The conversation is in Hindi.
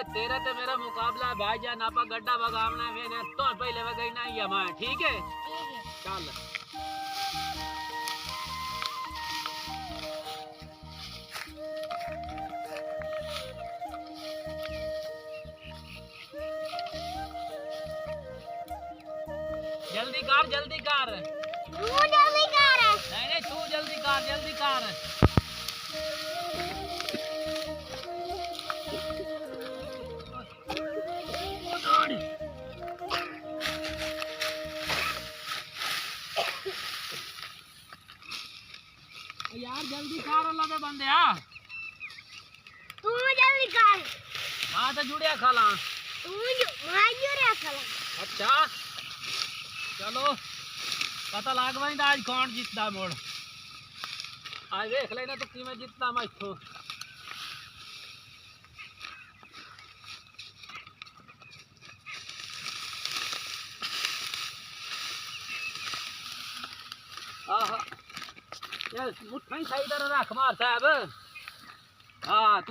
ये तेरा तो मेरा मुकाबला है भाईजान। आपा गड्ढा भगावना है मैंने तो पहले वगैरह नहीं है मां। ठीक है चल जल्दी कर जल्दी कर। तू जल्दी कर। नहीं नहीं तू जल्दी कर जल्दी कर। यार जल्दी कर अल्लाह दे बंदे आ। तू जल्दी कर। हां तो जुड़िया खाला तू मां जुड़िया खाला। अच्छा चलो पता लग वही आज कौन जीतता मोड़। आज देख लेना तो कि मैं जीतता मैं इथों। आहा यार मुट्ठी सही तरह रख मार साहब। हाँ